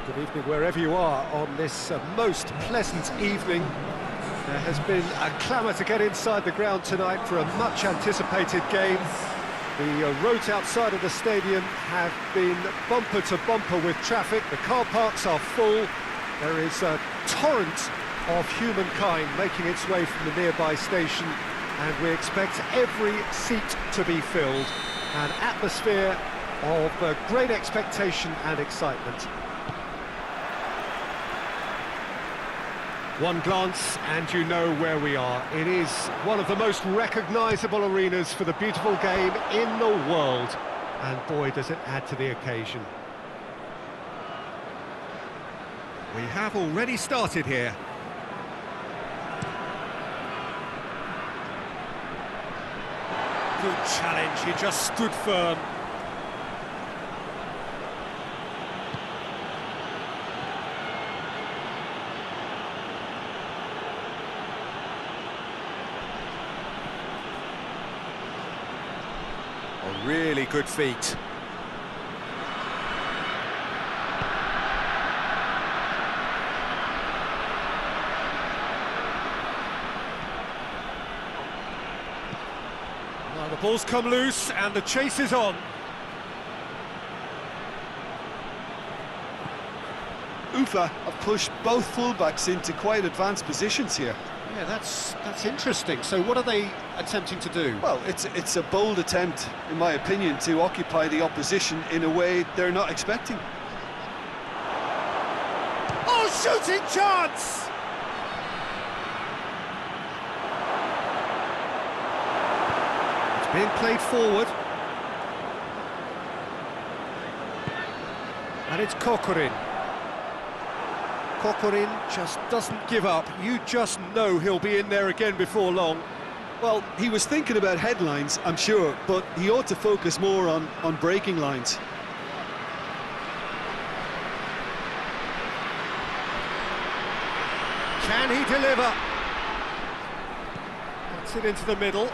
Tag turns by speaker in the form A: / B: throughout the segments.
A: Good evening wherever you are on this most pleasant evening. There has been a clamour to get inside the ground tonight for a much anticipated game. The roads outside of the stadium have been bumper to bumper with traffic. The car parks are full. There is a torrent of humankind making its way from the nearby station, and we expect every seat to be filled. An atmosphere of great expectation and excitement. One glance and you know where we are. It is one of the most recognisable arenas for the beautiful game in the world. And boy, does it add to the occasion. We have already started here. Good challenge, he just stood firm. A really good feat. Well, the ball's come loose and the chase is on.
B: Ufa have pushed both fullbacks into quite advanced positions here.
A: Yeah, that's interesting. So what are they attempting to do?
B: Well, it's a bold attempt, in my opinion, to occupy the opposition in a way they're not expecting.
A: Oh, shooting chance! It's being played forward. And it's Kokorin. Kokorin just doesn't give up. You just know he'll be in there again before long.
B: Well, he was thinking about headlines, I'm sure, but he ought to focus more on breaking lines.
A: Can he deliver? Gets it into the middle.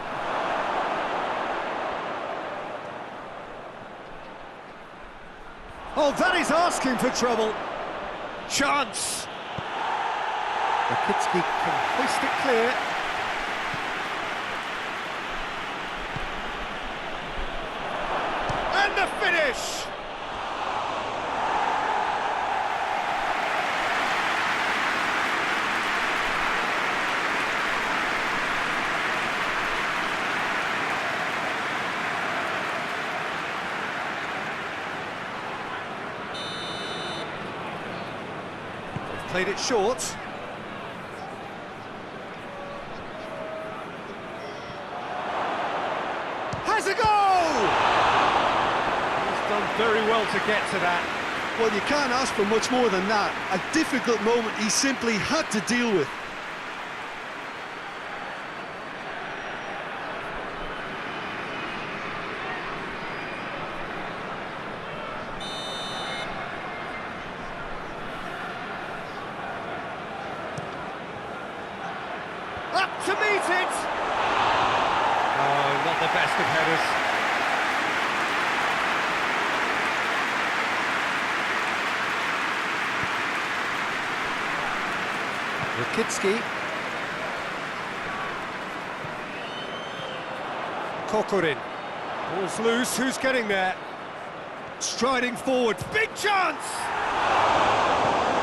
A: Oh, that is asking for trouble. Chance! Rakitsky can hoist it clear. And the finish! Played it short. Has a goal! He's done very well to get to that.
B: Well, you can't ask for much more than that. A difficult moment he simply had to deal with.
A: Up to meet it! Oh, not the best of headers. Rakitsky. Kokorin. Ball's loose, who's getting there? Striding forward, big chance!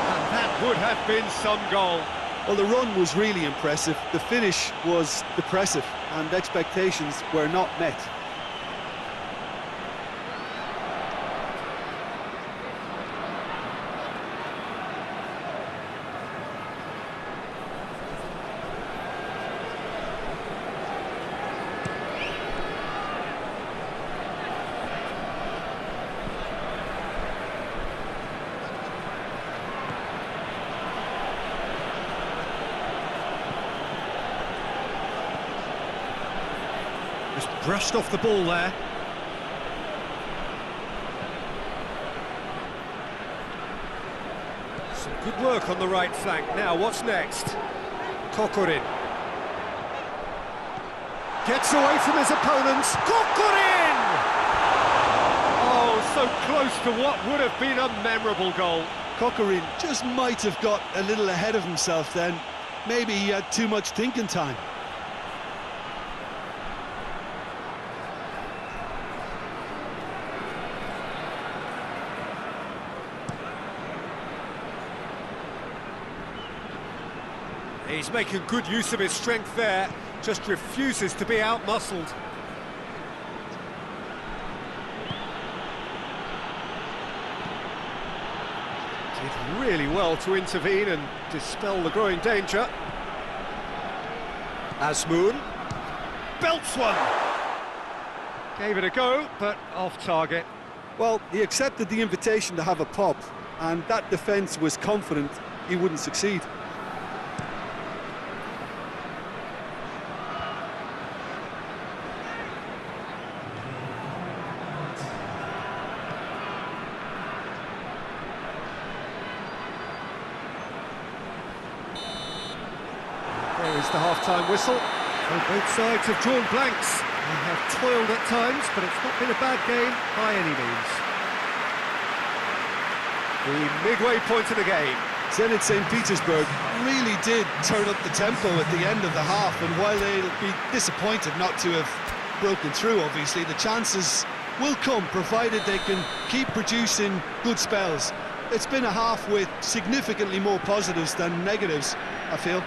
A: And that would have been some goal.
B: Well, the run was really impressive, the finish was depressive, and expectations were not met.
A: Just brushed off the ball there. Some good work on the right flank. Now, what's next? Kokorin. Gets away from his opponents. Kokorin! Oh, so close to what would have been a memorable goal.
B: Kokorin just might have got a little ahead of himself then. Maybe he had too much thinking time.
A: He's making good use of his strength there, just refuses to be out-muscled. Did really well to intervene and dispel the growing danger. Azmoun belts one. Gave it a go, but off target.
B: Well, he accepted the invitation to have a pop, and that defence was confident he wouldn't succeed.
A: There is the half-time whistle. So both sides have drawn blanks. They have toiled at times, but it's not been a bad game by any means. The midway point of the game.
B: Zenit St. Petersburg really did turn up the tempo at the end of the half, and while they'll be disappointed not to have broken through, obviously, the chances will come, provided they can keep producing good spells. It's been a half with significantly more positives than negatives, I feel.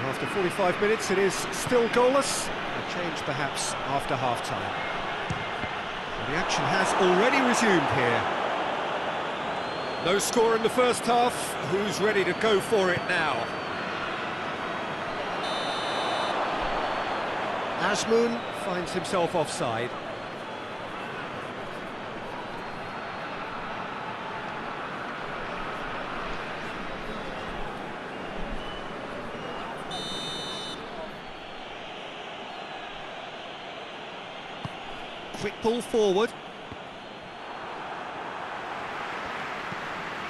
A: After 45 minutes, it is still goalless. A change, perhaps, after half-time. The action has already resumed here. No score in the first half. Who's ready to go for it now? Azmoun finds himself offside. Quick pull forward.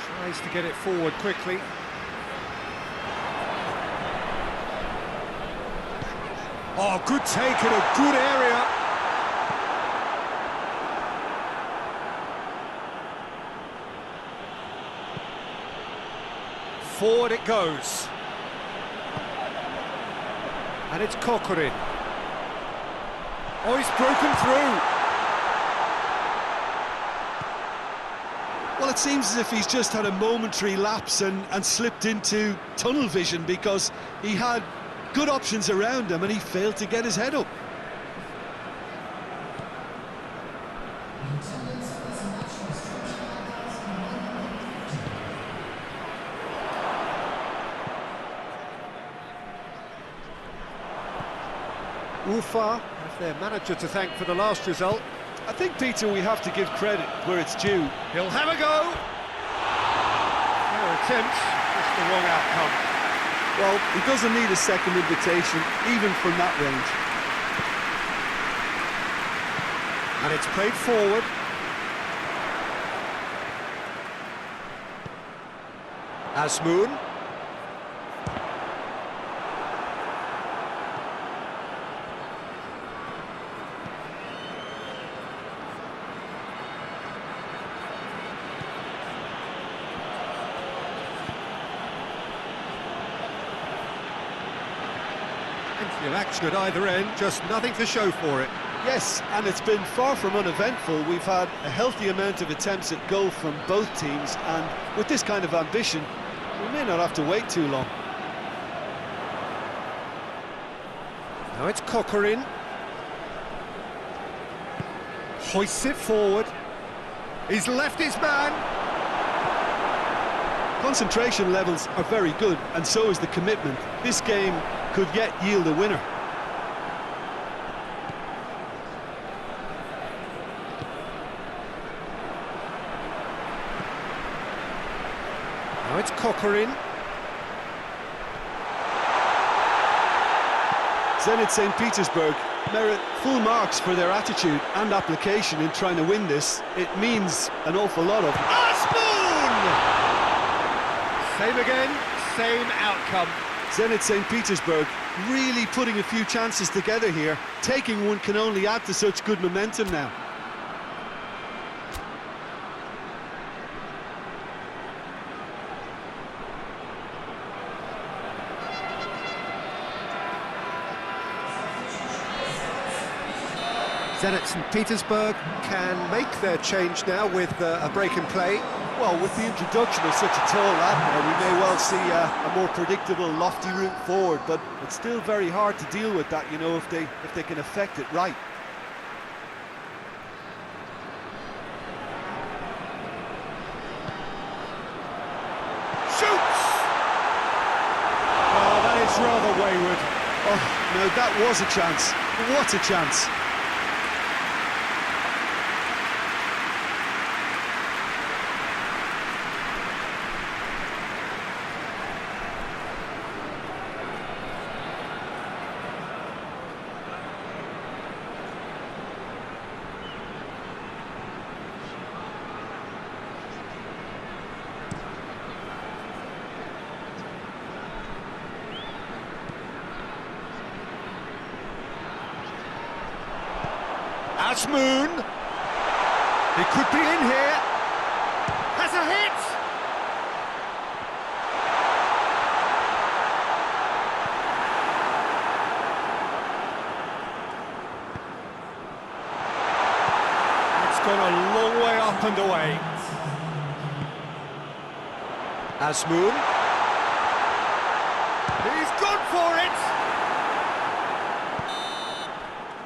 A: Tries to get it forward quickly. Oh, good take in a good area. Forward it goes. And it's Kokorin. Oh, he's broken through.
B: Well, it seems as if he's just had a momentary lapse and slipped into tunnel vision, because he had good options around him and he failed to get his head up.
A: Ufa have their manager to thank for the last result.
B: I think, Peter, we have to give credit where it's due.
A: He'll have a go. Fair attempt, just the wrong outcome.
B: Well, he doesn't need a second invitation, even from that range.
A: And it's played forward. Azmoun. Plenty of action at either end, just nothing to show for it.
B: Yes, and it's been far from uneventful. We've had a healthy amount of attempts at goal from both teams, and with this kind of ambition, we may not have to wait too long.
A: Now it's Kokorin. Hoists it forward. He's left his man.
B: Concentration levels are very good, and so is the commitment. This game could yet yield a winner.
A: Now it's Kokorin.
B: Zenit St. Petersburg merit full marks for their attitude and application in trying to win this. It means an awful lot of...
A: Azmoun! Same again, same outcome.
B: Zenit St. Petersburg really putting a few chances together here. Taking one can only add to such good momentum now.
A: Zenit St. Petersburg can make their change now with a break in play.
B: Well, with the introduction of such a tall lad now, we may well see a more predictable, lofty route forward, but it's still very hard to deal with that, you know, if they can effect it right.
A: Shoots! Oh, that is rather wayward.
B: Oh, no, that was a chance. What a chance.
A: Asmoon, he could be in here, has a hit! It's gone a long way up and away. Asmoon, he's gone for it!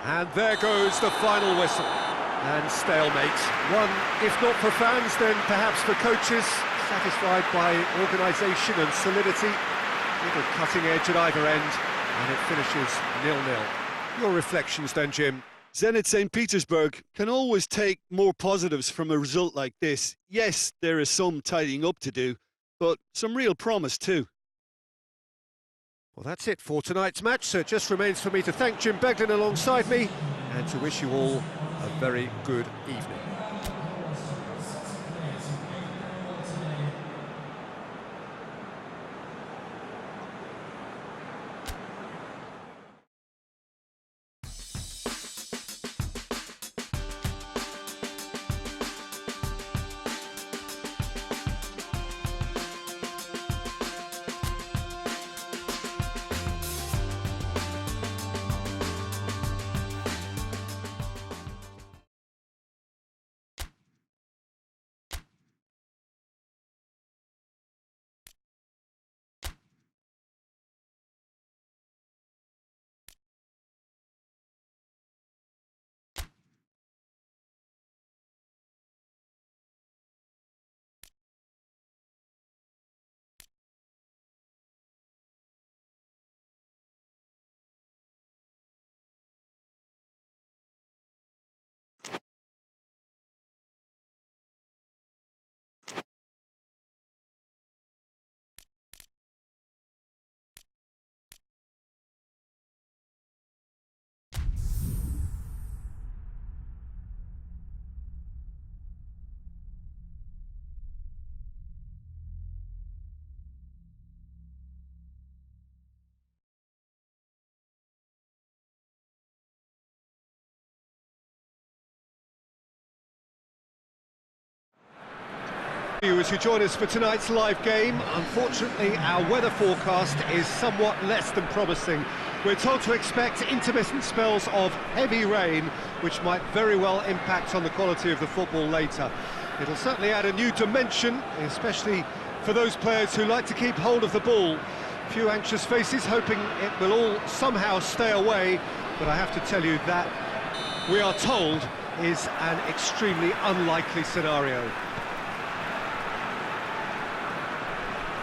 A: And there goes the final whistle. And stalemate. One, if not for fans, then perhaps for coaches, satisfied by organisation and solidity. Little cutting edge at either end, and it finishes 0-0. Your reflections then, Jim?
B: Zenit St. Petersburg can always take more positives from a result like this. Yes, there is some tidying up to do, but some real promise too.
A: Well, that's it for tonight's match, so it just remains for me to thank Jim Beglin alongside me and to wish you all a very good evening. As you join us for tonight's live game, unfortunately our weather forecast is somewhat less than promising. We're told to expect intermittent spells of heavy rain, which might very well impact on the quality of the football later. It'll certainly add a new dimension, especially for those players who like to keep hold of the ball. A few anxious faces hoping it will all somehow stay away, but I have to tell you that we are told is an extremely unlikely scenario.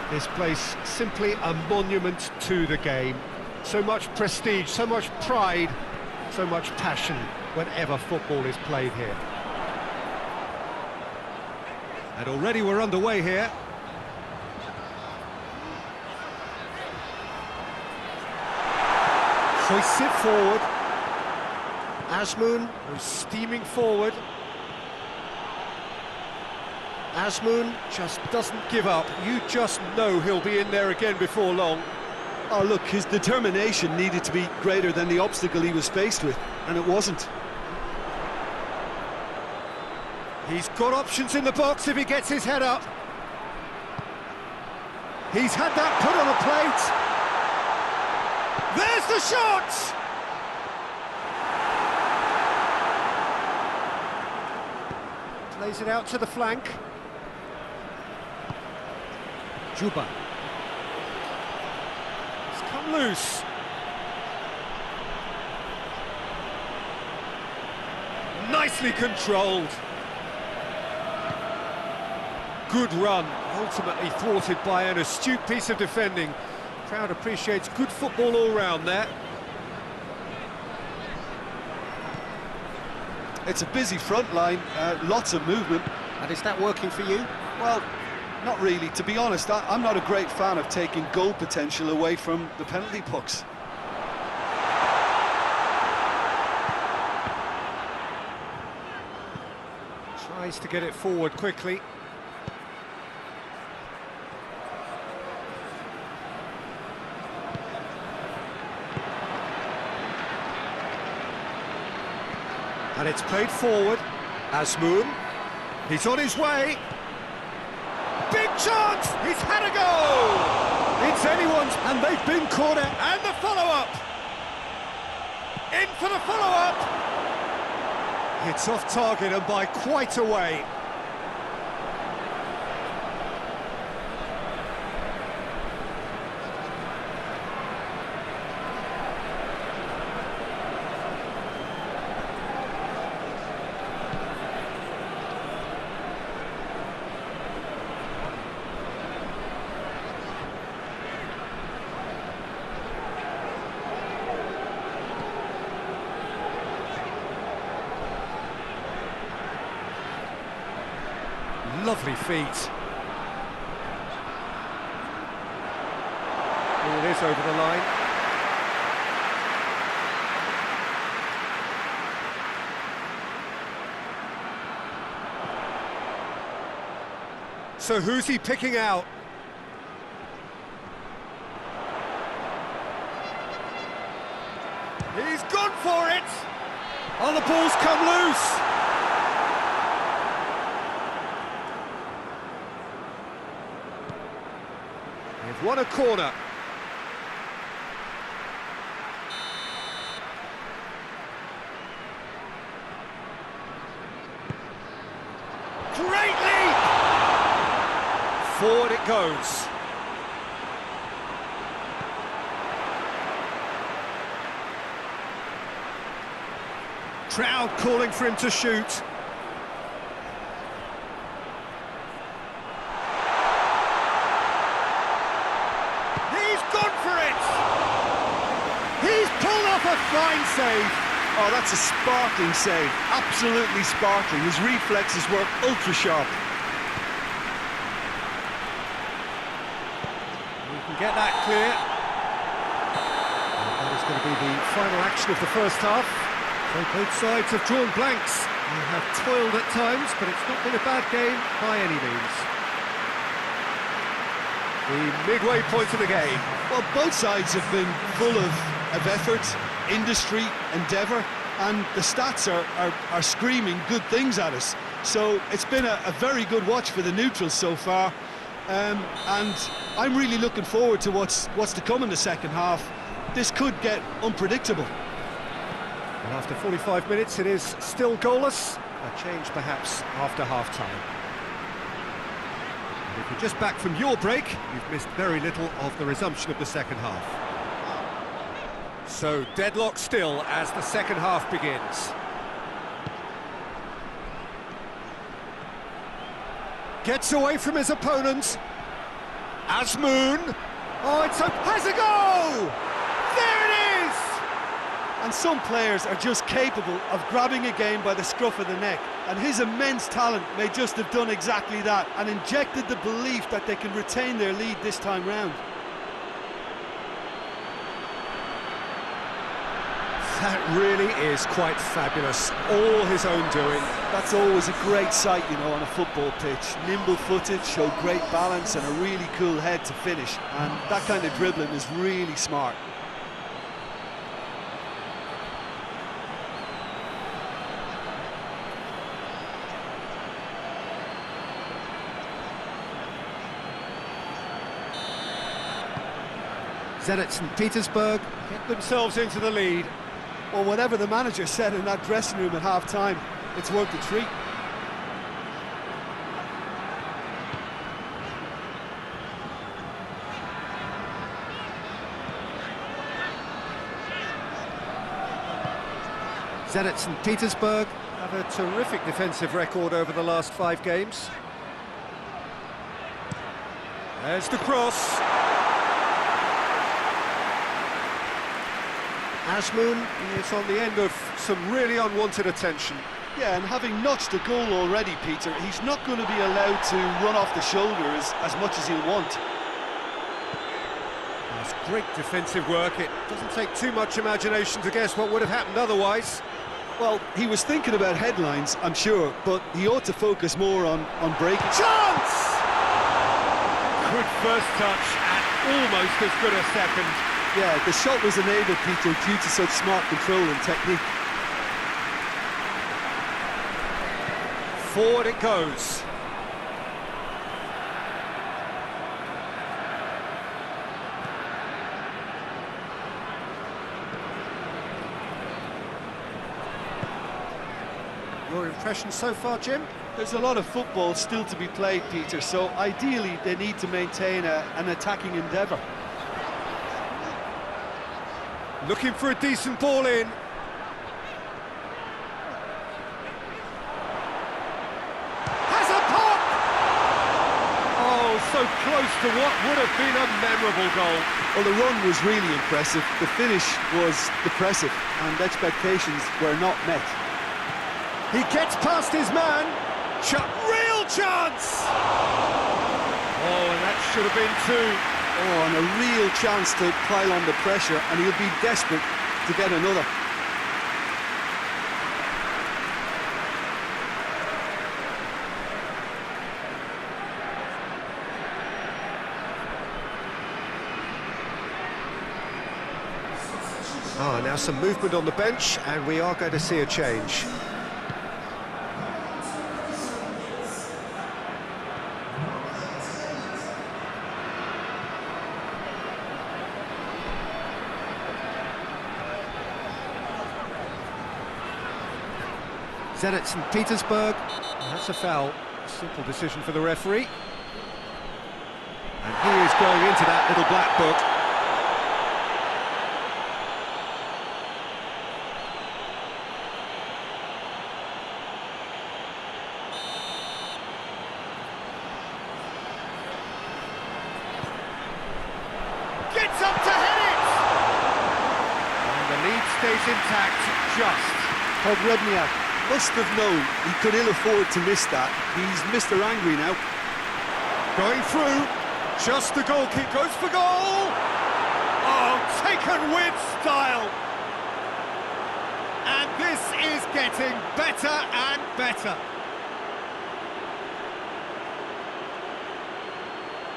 A: This place simply a monument to the game. So much prestige, so much pride, so much passion whenever football is played here. And already we're underway here. Hoists it forward. Asmoon goes steaming forward. Asmoon just doesn't give up. You just know he'll be in there again before long.
B: Oh, look, his determination needed to be greater than the obstacle he was faced with, and it wasn't.
A: He's got options in the box if he gets his head up. He's had that put on a plate. There's the shot! Plays it out to the flank. Juba. It's come loose. Nicely controlled. Good run, ultimately thwarted by an astute piece of defending. Crowd appreciates good football all round there.
B: It's a busy front line, lots of movement.
A: And is that working for you?
B: Well, not really. To be honest, I'm not a great fan of taking goal potential away from the penalty pucks.
A: Tries to get it forward quickly. And it's played forward. Azmoun. He's on his way. Big chance! He's had a goal! It's anyone's, and they've been cornered. And the follow-up! In for the follow-up! It's off target and by quite a way. Lovely feet. Here it is over the line. So who's he picking out? He's gone for it! Oh, the ball's come loose! They've won a corner. Great leap! Forward it goes. Crowd calling for him to shoot. He's pulled off a fine save.
B: Oh, that's a sparkling save. Absolutely sparkling. His reflexes were ultra sharp.
A: We can get that clear. And that is going to be the final action of the first half. So both sides have drawn blanks. They have toiled at times, but it's not been a bad game by any means. The midway point of the game.
B: Well, both sides have been full of effort, industry, endeavour, and the stats are screaming good things at us. So it's been a very good watch for the neutrals so far, and I'm really looking forward to what's to come in the second half. This could get unpredictable.
A: And after 45 minutes, it is still goalless. A change perhaps after half-time. If you're just back from your break, you've missed very little of the resumption of the second half. So, deadlock still as the second half begins. Gets away from his opponent. Azmoun. Oh, it's a... has a goal! There it is!
B: And some players are just capable of grabbing a game by the scruff of the neck, and his immense talent may just have done exactly that and injected the belief that they can retain their lead this time round.
A: That really is quite fabulous, all his own doing.
B: That's always a great sight, you know, on a football pitch. Nimble-footed, showed great balance and a really cool head to finish, and that kind of dribbling is really smart.
A: Zenit St. Petersburg get themselves into the lead.
B: Well, whatever the manager said in that dressing room at half-time, it's worth the treat.
A: Zenit St. Petersburg have a terrific defensive record over the last 5 games. There's the cross. Azmoun is on the end of some really unwanted attention.
B: Yeah, and having notched a goal already, Peter, he's not going to be allowed to run off the shoulders as much as he'll want.
A: That's great defensive work. It doesn't take too much imagination to guess what would have happened otherwise.
B: Well, he was thinking about headlines, I'm sure, but he ought to focus more on breaking.
A: Chance! Good first touch and almost as good a second.
B: Yeah, the shot was enabled, Peter, due to such smart control and technique.
A: Forward it goes. Your impression so far, Jim?
B: There's a lot of football still to be played, Peter, so ideally they need to maintain an attacking endeavour.
A: Looking for a decent ball in. Has a pop! Oh, so close to what would have been a memorable goal.
B: Well, the run was really impressive, the finish was depressive, and expectations were not met.
A: He gets past his man. Real chance! Oh, and that should have been 2.
B: Oh, and a real chance to pile on the pressure, and he'll be desperate to get another.
A: Now some movement on the bench, and we are going to see a change. Zenit St. Petersburg, that's a foul. Simple decision for the referee. And he is going into that little black book. Gets up to head it! And the lead stays intact, just.
B: Pogrebniak must have known he could ill afford to miss that. He's Mr. Angry now.
A: Going through, just the goalkeeper goes for goal! Oh, taken with style! And this is getting better and better.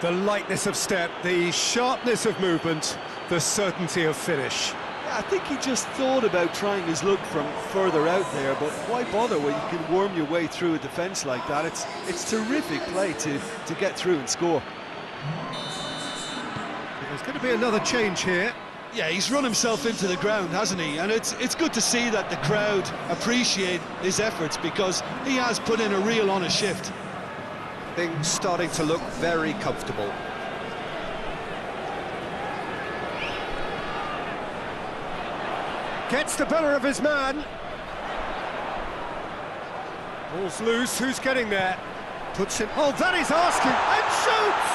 A: The lightness of step, the sharpness of movement, the certainty of finish.
B: I think he just thought about trying his luck from further out there, but why bother when you can worm your way through a defence like that? It's terrific play to get through and score.
A: There's going to be another change here.
B: Yeah, he's run himself into the ground, hasn't he? And it's good to see that the crowd appreciate his efforts, because he has put in a real honest shift.
A: Things starting to look very comfortable. Gets the better of his man. Ball's loose, who's getting there? Puts it, oh, that is asking, and shoots!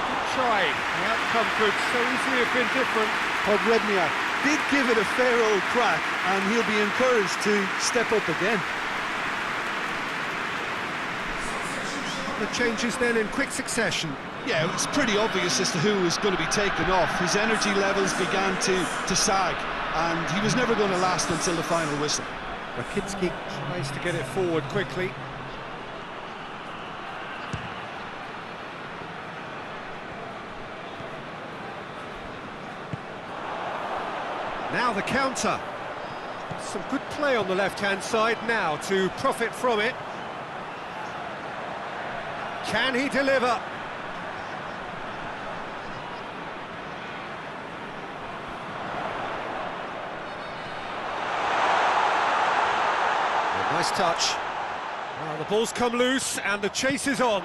A: Good try, the outcome could so easily have been different.
B: Pogrebniak did give it a fair old crack, and he'll be encouraged to step up again.
A: The changes then in quick succession.
B: Yeah, it's pretty obvious as to who was going to be taken off. His energy levels began to sag, and he was never going to last until the final whistle.
A: Rakitsky tries to get it forward quickly. Now the counter. Some good play on the left-hand side now to profit from it. Can he deliver? Nice touch. Well, the ball's come loose and the chase is on.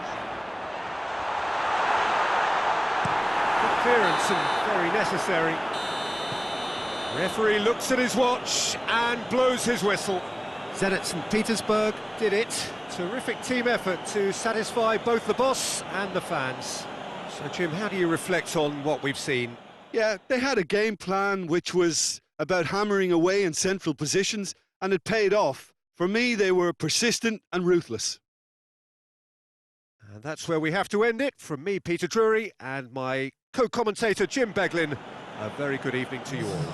A: Good clearance and very necessary. Referee looks at his watch and blows his whistle. Zenit St. Petersburg did it. Terrific team effort to satisfy both the boss and the fans. So, Jim, how do you reflect on what we've seen?
B: Yeah, they had a game plan which was about hammering away in central positions, and it paid off. For me, they were persistent and ruthless.
A: And that's where we have to end it. From me, Peter Drury, and my co-commentator, Jim Beglin, a very good evening to you all.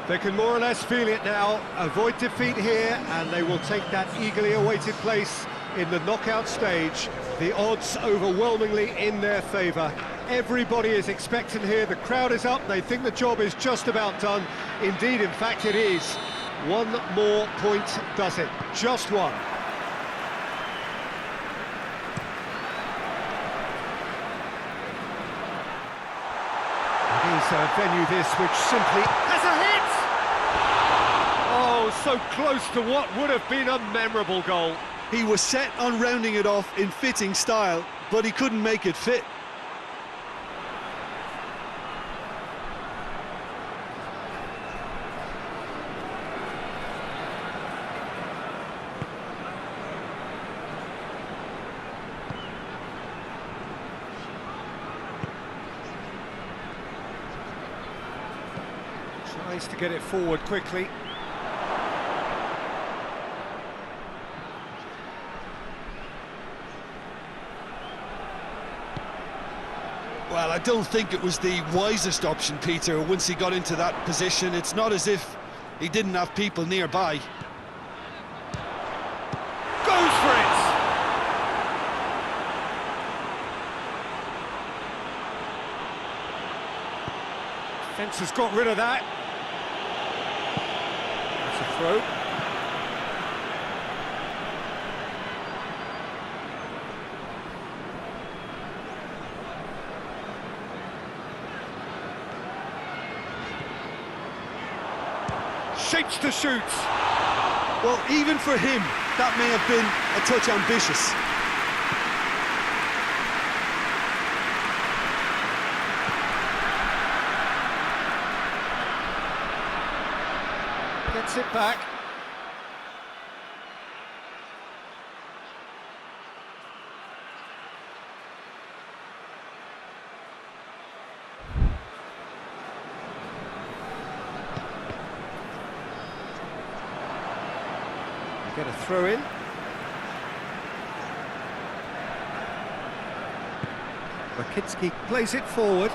A: They can more or less feel it now, avoid defeat here, and they will take that eagerly awaited place in the knockout stage. The odds overwhelmingly in their favour. Everybody is expectant here, the crowd is up, they think the job is just about done. Indeed, in fact it is. One more point does it, just one. It is a venue this which simply has a hit! Oh, so close to what would have been a memorable goal.
B: He was set on rounding it off in fitting style, but he couldn't make it fit.
A: Tries to get it forward quickly.
B: Well, I don't think it was the wisest option, Peter, once he got into that position. It's not as if he didn't have people nearby.
A: Goes for it! Fence has got rid of that. That's a throw. Shapes to shoot.
B: Well, even for him, that may have been a touch ambitious.
A: Gets it back. Get a throw in. Rakitsky plays it forward.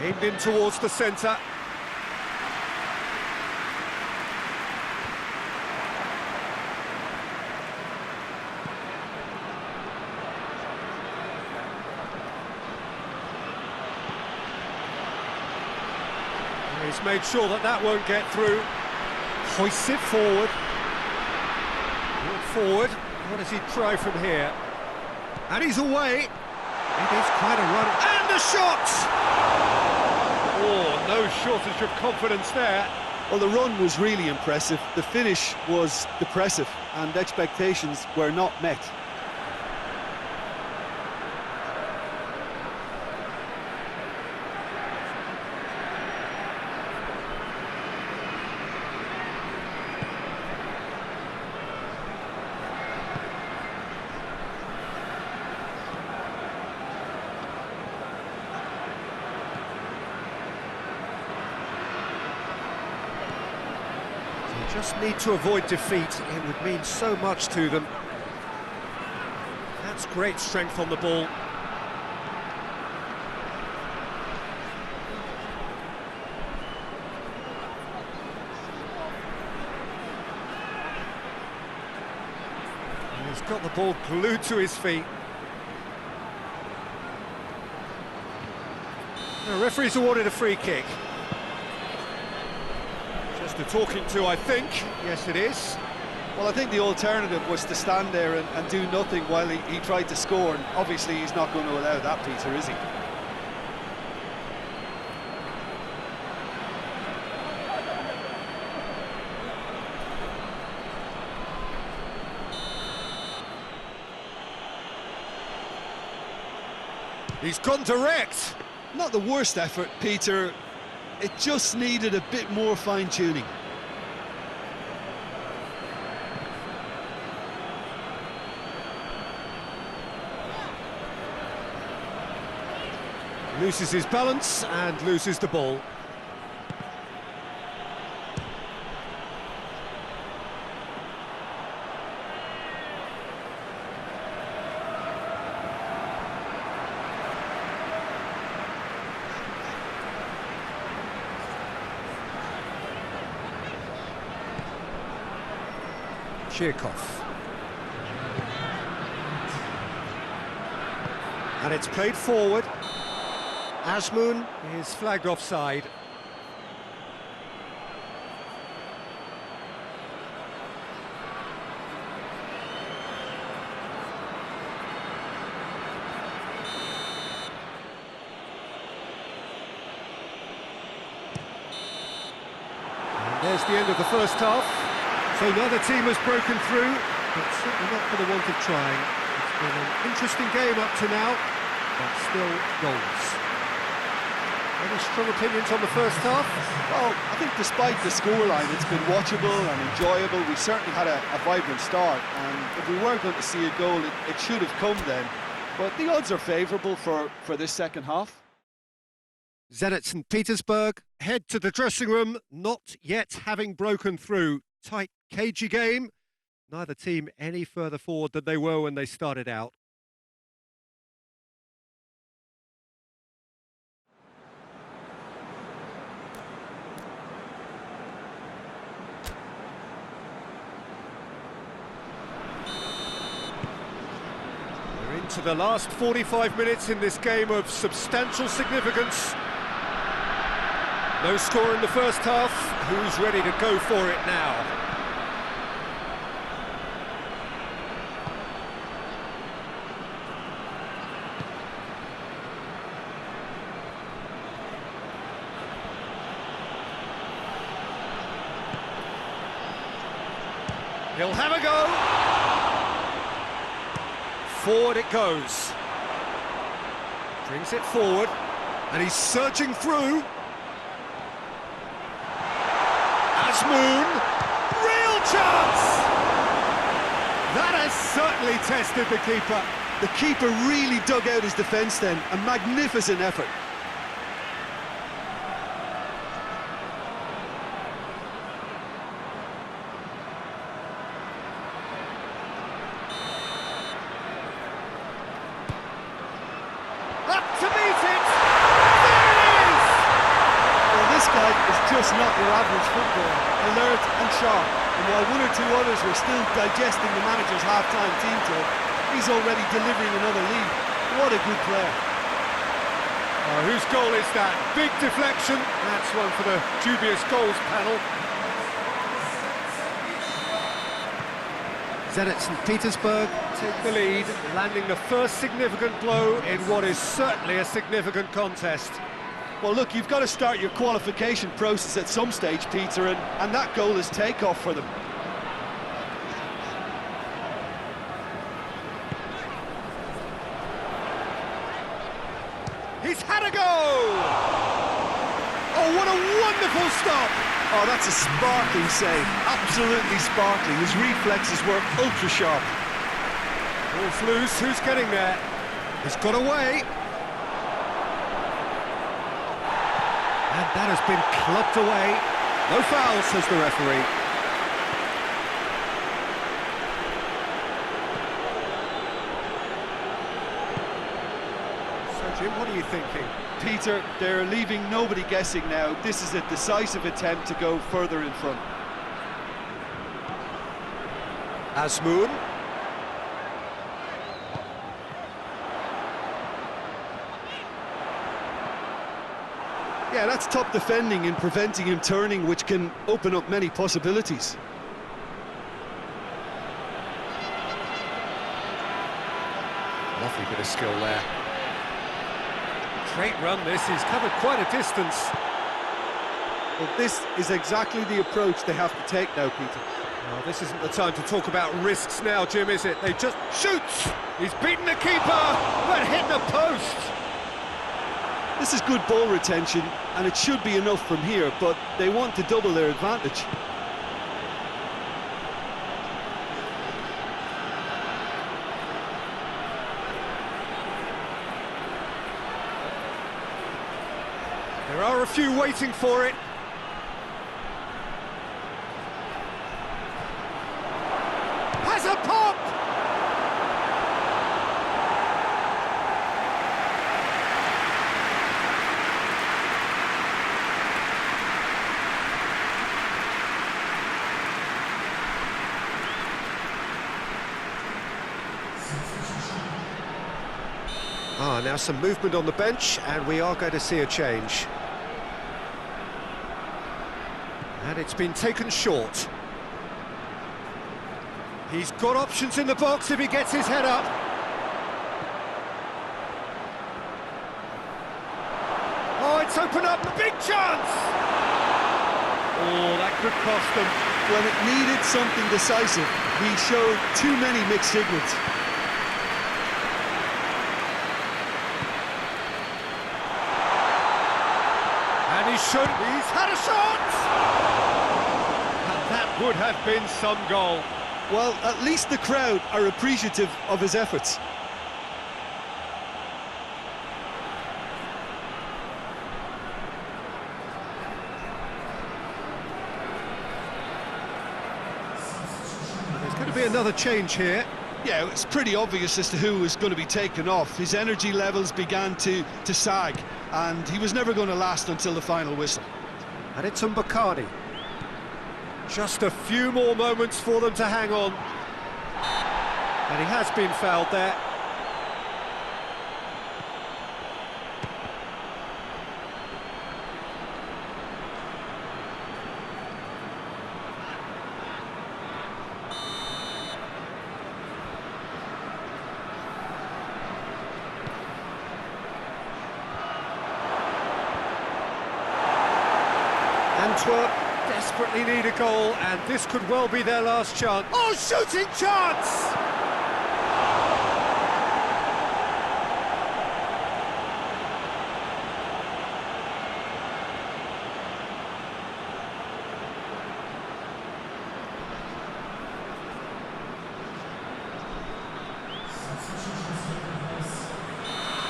A: Aimed in towards the centre. He's made sure that that won't get through. Hoists it forward. Look forward. What does he try from here? And he's away. It is quite a run. And the shot! Oh, no shortage of confidence there.
B: Well, the run was really impressive. The finish was depressive, and expectations were not met.
A: Just need to avoid defeat. It would mean so much to them. That's great strength on the ball. And he's got the ball glued to his feet. The referee's awarded a free kick. The talking to, I think. Yes, it is.
B: Well, I think the alternative was to stand there and do nothing while he tried to score, and obviously he's not going to allow that, Peter, is he?
A: He's gone direct.
B: Not the worst effort, Peter. It just needed a bit more fine-tuning.
A: Loses his balance and loses the ball. Chirkov. And it's played forward. Azmoun is flagged offside. And there's the end of the first half. So neither team has broken through, but certainly not for the want of trying. It's been an interesting game up to now, but still goals. Any strong opinions on the first half?
B: Well, I think despite the scoreline, it's been watchable and enjoyable. We certainly had a vibrant start, and if we were going to see a goal, it should have come then. But the odds are favourable for this second half.
A: Zenit St. Petersburg head to the dressing room, not yet having broken through. Tight, cagey game. Neither team any further forward than they were when they started out. We're into the last 45 minutes in this game of substantial significance. No score in the first half. Who's ready to go for it now? He'll have a go. Forward it goes. Brings it forward. And he's surging through. Azmoun, real chance! That has certainly tested the keeper.
B: The keeper really dug out his defence then, a magnificent effort.
A: Up to meet it!
B: This guy is just not your average footballer, alert and sharp, and while one or two others were still digesting the manager's half-time team talk, he's already delivering another lead. What a good player.
A: Oh, whose goal is that? Big deflection. That's one for the dubious goals panel. Zenit St. Petersburg take the lead, landing the first significant blow in what is certainly a significant contest.
B: Well, look, you've got to start your qualification process at some stage, Peter, and that goal is takeoff for them.
A: He's had a go! Oh, what a wonderful stop!
B: Oh, that's a sparkling save, absolutely sparkling. His reflexes were ultra sharp.
A: Ball's loose, who's getting there? He's got away. And that has been clubbed away. No foul, says the referee. So, Jim, what are you thinking?
B: Peter, they're leaving nobody guessing now. This is a decisive attempt to go further in front.
A: Azmoun.
B: Yeah, that's top defending and preventing him turning, which can open up many possibilities.
A: Lovely bit of skill there. Great run this, he's covered quite a distance.
B: Well, this is exactly the approach they have to take now, Peter.
A: Well, this isn't the time to talk about risks now, Jim, is it? They just shoots! He's beaten the keeper, but hit the post!
B: This is good ball retention, and it should be enough from here, but they want to double their advantage.
A: There are a few waiting for it. Has a pop! Now some movement on the bench, and we are going to see a change. And it's been taken short. He's got options in the box if he gets his head up. Oh, it's opened up, big chance! Oh, that could cost them.
B: When it needed something decisive, he showed too many mixed signals.
A: He's had a shot! And that would have been some goal.
B: Well, at least the crowd are appreciative of his efforts.
A: There's going to be another change here.
B: Yeah, it's pretty obvious as to who was going to be taken off. His energy levels began to sag, and he was never going to last until the final whistle.
A: And it's Bacardi. Just a few more moments for them to hang on. And he has been fouled there. Antwerp desperately need a goal, and this could well be their last chance. Oh, shooting chance!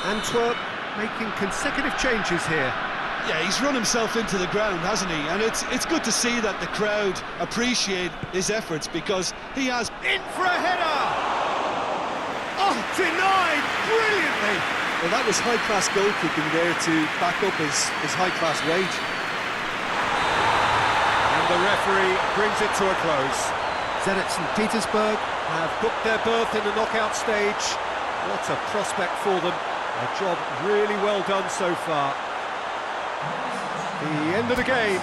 A: Antwerp making consecutive changes here.
B: Yeah, he's run himself into the ground, hasn't he? And it's good to see that the crowd appreciate his efforts, because he has...
A: In for a header! Oh, denied brilliantly!
B: Well, that was high-class goalkeeping there to back up his high-class rage.
A: And the referee brings it to a close. Zenit St. Petersburg have booked their berth in the knockout stage. What a prospect for them. A job really well done so far. The end of the game.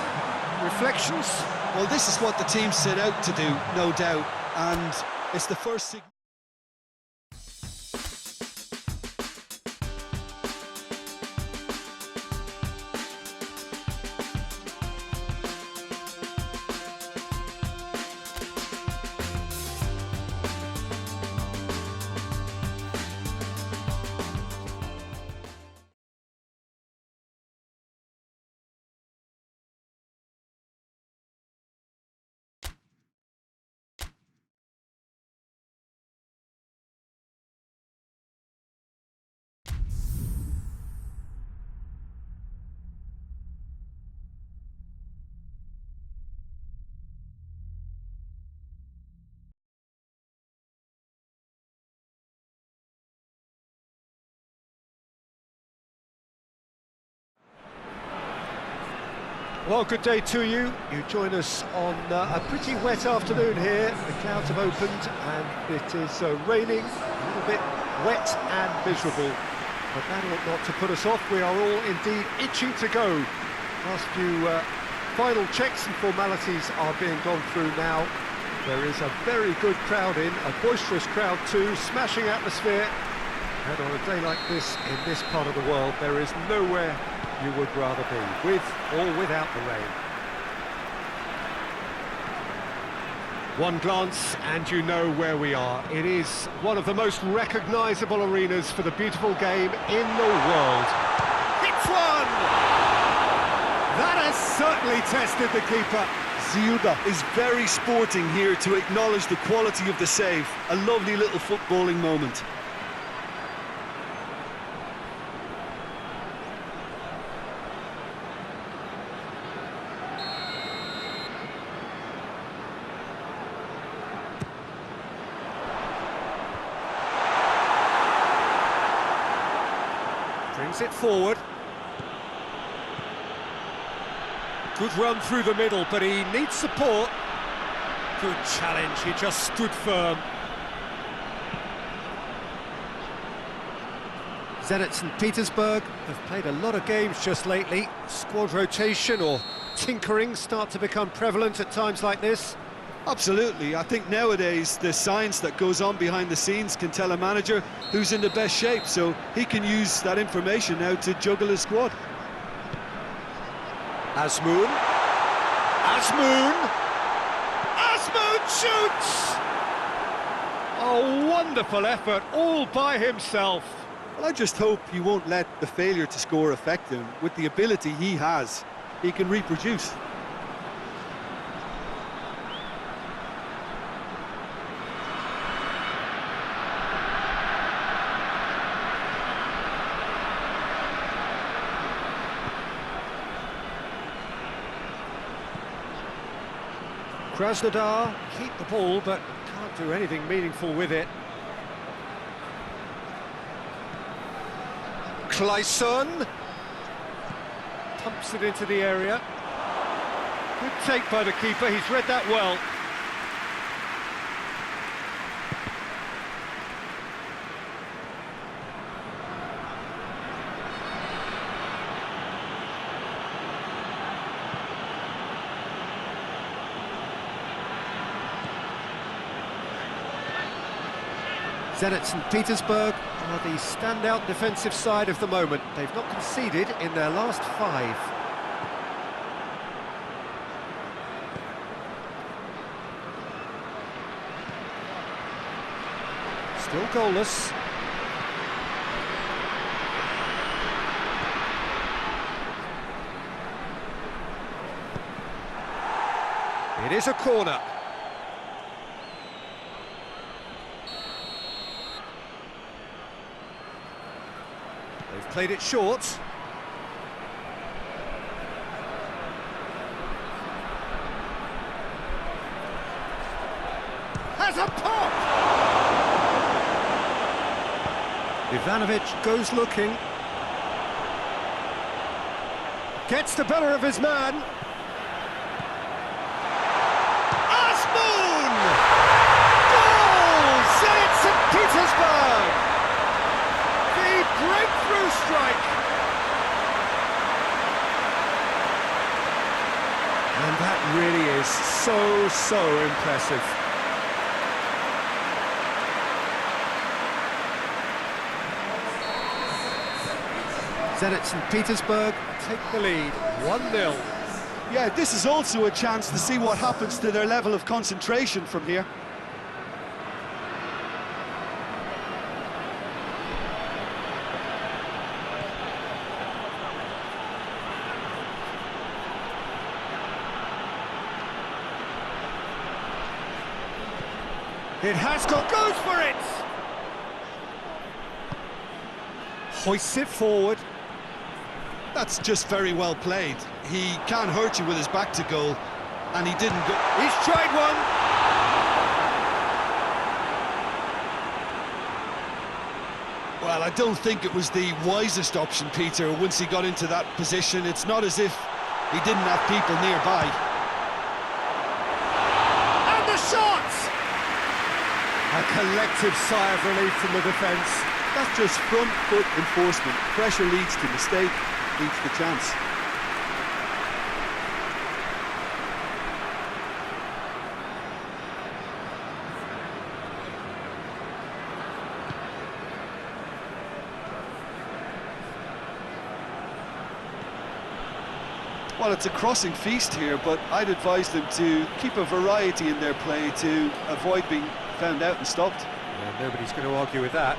A: Reflections?
B: Well, this is what the team set out to do, no doubt, and it's the 1st signal.
A: Well, good day to you. You join us on a pretty wet afternoon here. The clouds have opened and it is raining, a little bit wet and miserable. But that ought not to put us off. We are all indeed itching to go. Last few final checks and formalities are being gone through now. There is a very good crowd in, a boisterous crowd too, smashing atmosphere. And on a day like this, in this part of the world, there is nowhere you would rather be, with or without the rain. One glance and you know where we are. It is one of the most recognisable arenas for the beautiful game in the world. Hits one! That has certainly tested the keeper.
B: Ziuda is very sporting here to acknowledge the quality of the save. A lovely little footballing moment.
A: Brings it forward. Good run through the middle, but he needs support. Good challenge, he just stood firm. Zenit St. Petersburg have played a lot of games just lately. Squad rotation or tinkering start to become prevalent at times like this.
B: Absolutely. I think nowadays the science that goes on behind the scenes can tell a manager who's in the best shape, so he can use that information now to juggle his squad.
A: Azmoun shoots! A wonderful effort, all by himself.
B: Well, I just hope he won't let the failure to score affect him. With the ability he has, he can reproduce.
A: Krasnodar keep the ball, but can't do anything meaningful with it. Clayson pumps it into the area. Good take by the keeper, he's read that well. Zenit St. Petersburg are the standout defensive side of the moment. They've not conceded in their last 5. Still goalless. It is a corner. They've played it short. Has a pop! Ivanovic goes looking. Gets the better of his man. Azmoun! Goal! Zenit St. Petersburg! Breakthrough strike! And that really is so impressive. Zenit St. Petersburg take the lead, 1-0.
B: Yeah, this is also a chance to see what happens to their level of concentration from here.
A: It has got, goes for it! Hoists it forward.
B: That's just very well played. He can't hurt you with his back to goal, and he didn't go.
A: He's tried one!
B: Well, I don't think it was the wisest option, Peter, once he got into that position. It's not as if He didn't have people nearby.
A: And the shot! A collective sigh of relief from the defence.
B: That's just front foot enforcement. Pressure leads to mistake, leads to chance. Well, it's a crossing feast here, but I'd advise them to keep a variety in their play to avoid being found out and stopped.
A: Yeah, nobody's going to argue with that.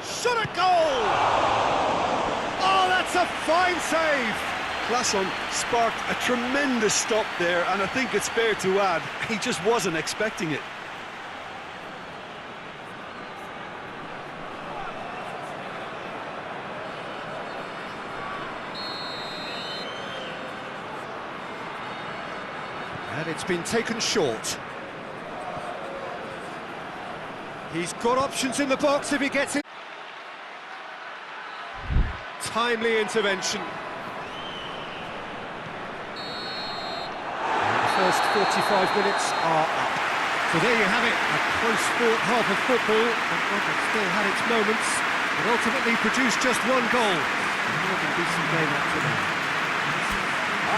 A: Shot at goal! Oh, that's a fine save!
B: Classon sparked a tremendous stop there, and I think it's fair to add, he just wasn't expecting it.
A: And it's been taken short. He's got options in the box if he gets it. Timely intervention. First 45 minutes are up. So there you have it, a close-fought half of football, and one that still had its moments, but ultimately produced just one goal. More than a decent game up to now.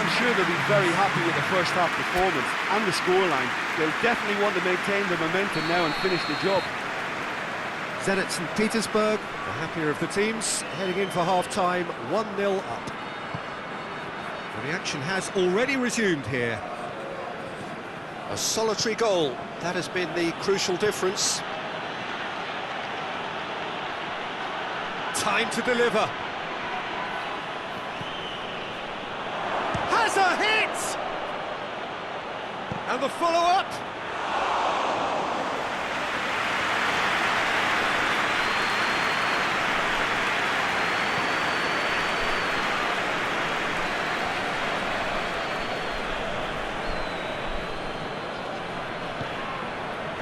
B: I'm sure they'll be very happy with the first half performance and the scoreline. They'll definitely want to maintain the momentum now and finish the job.
A: Zenit St. Petersburg, the happier of the teams, heading in for half-time, 1-0 up. Well, the action has already resumed here. A solitary goal, that has been the crucial difference. Time to deliver. Has a hit! And the follow-up.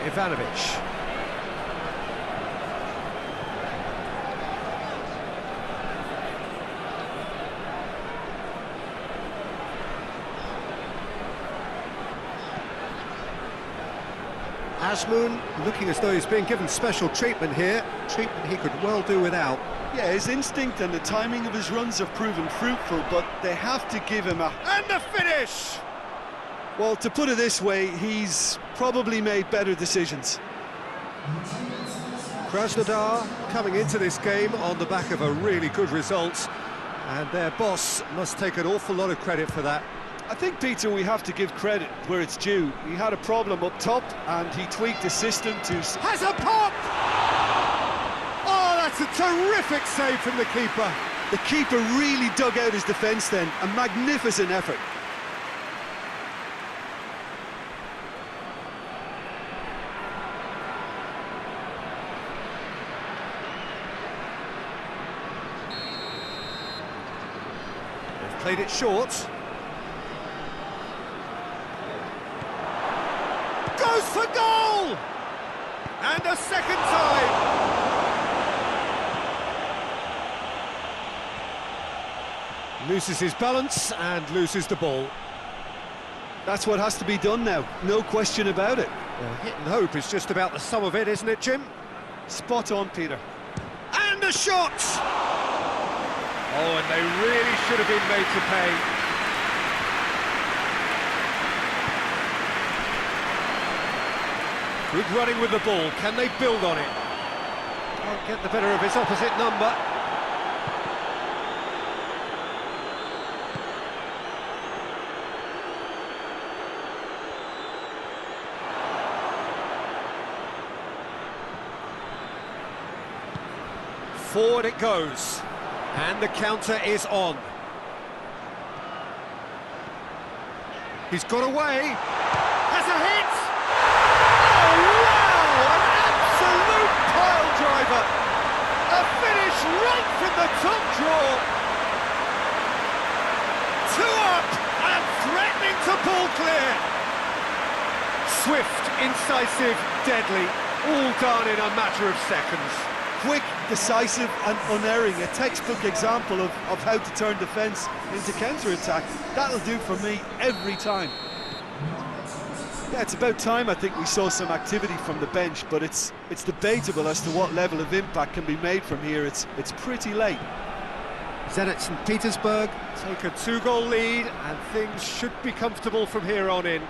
A: Ivanovic. Azmoun looking as though he's being given special treatment here, treatment he could well do without.
B: Yeah, his instinct and the timing of his runs have proven fruitful, but they have to give him a...
A: And the finish!
B: Well, to put it this way, he's probably made better decisions.
A: Krasnodar coming into this game on the back of a really good result, and their boss must take an awful lot of credit for that.
B: I think, Peter, we have to give credit where it's due. He had a problem up top, and he tweaked his system to...
A: Has a pop! Oh, that's a terrific save from the keeper.
B: The keeper really dug out his defence then, a magnificent effort.
A: Played it short. Goes for goal! And a second time! Loses his balance and loses the ball.
B: That's what has to be done now, no question about it.
A: Well, hit and hope is just about the sum of it, isn't it, Jim?
B: Spot on, Peter.
A: And a shot! Oh, and they really should have been made to pay. Good running with the ball. Can they build on it? Can't get the better of his opposite number. Forward it goes. And the counter is on. He's got away. Has a hit! Oh, wow! An absolute pile driver! A finish right from the top draw! 2 up and threatening to ball clear! Swift, incisive, deadly, all done in a matter of seconds.
B: Quick, decisive and unerring, a textbook example of how to turn defence into counter-attack. That'll do for me every time. Yeah, it's about time I think we saw some activity from the bench, but it's debatable as to what level of impact can be made from here. It's pretty late.
A: Zenit St. Petersburg take a 2-goal lead, and things should be comfortable from here on in.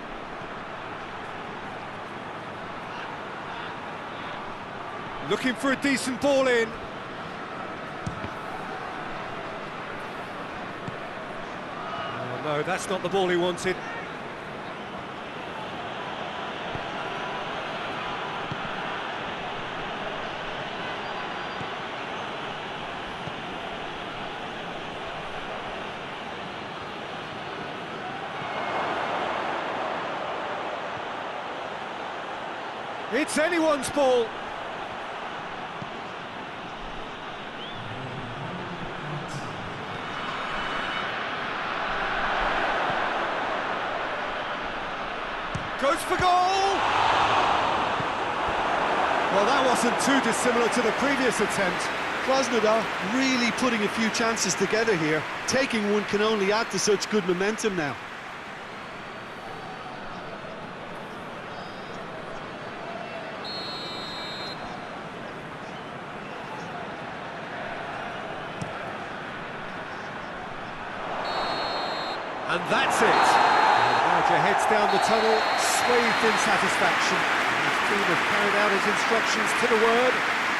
A: Looking for a decent ball in. Oh no, that's not the ball he wanted. It's anyone's ball. Goes for goal! Well, that wasn't too dissimilar to the previous attempt.
B: Krasnodar really putting a few chances together here. Taking one can only add to such good momentum now.
A: And that's it. Roger heads down the tunnel, swathed in satisfaction. His team have carried out his instructions to the word,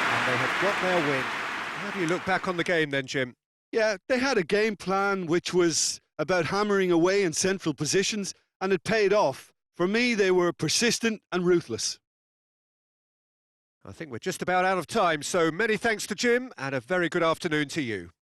A: and they have got their win. How do you look back on the game then, Jim?
B: Yeah, they had a game plan which was about hammering away in central positions, and it paid off. For me, they were persistent and ruthless.
A: I think we're just about out of time, so many thanks to Jim, and a very good afternoon to you.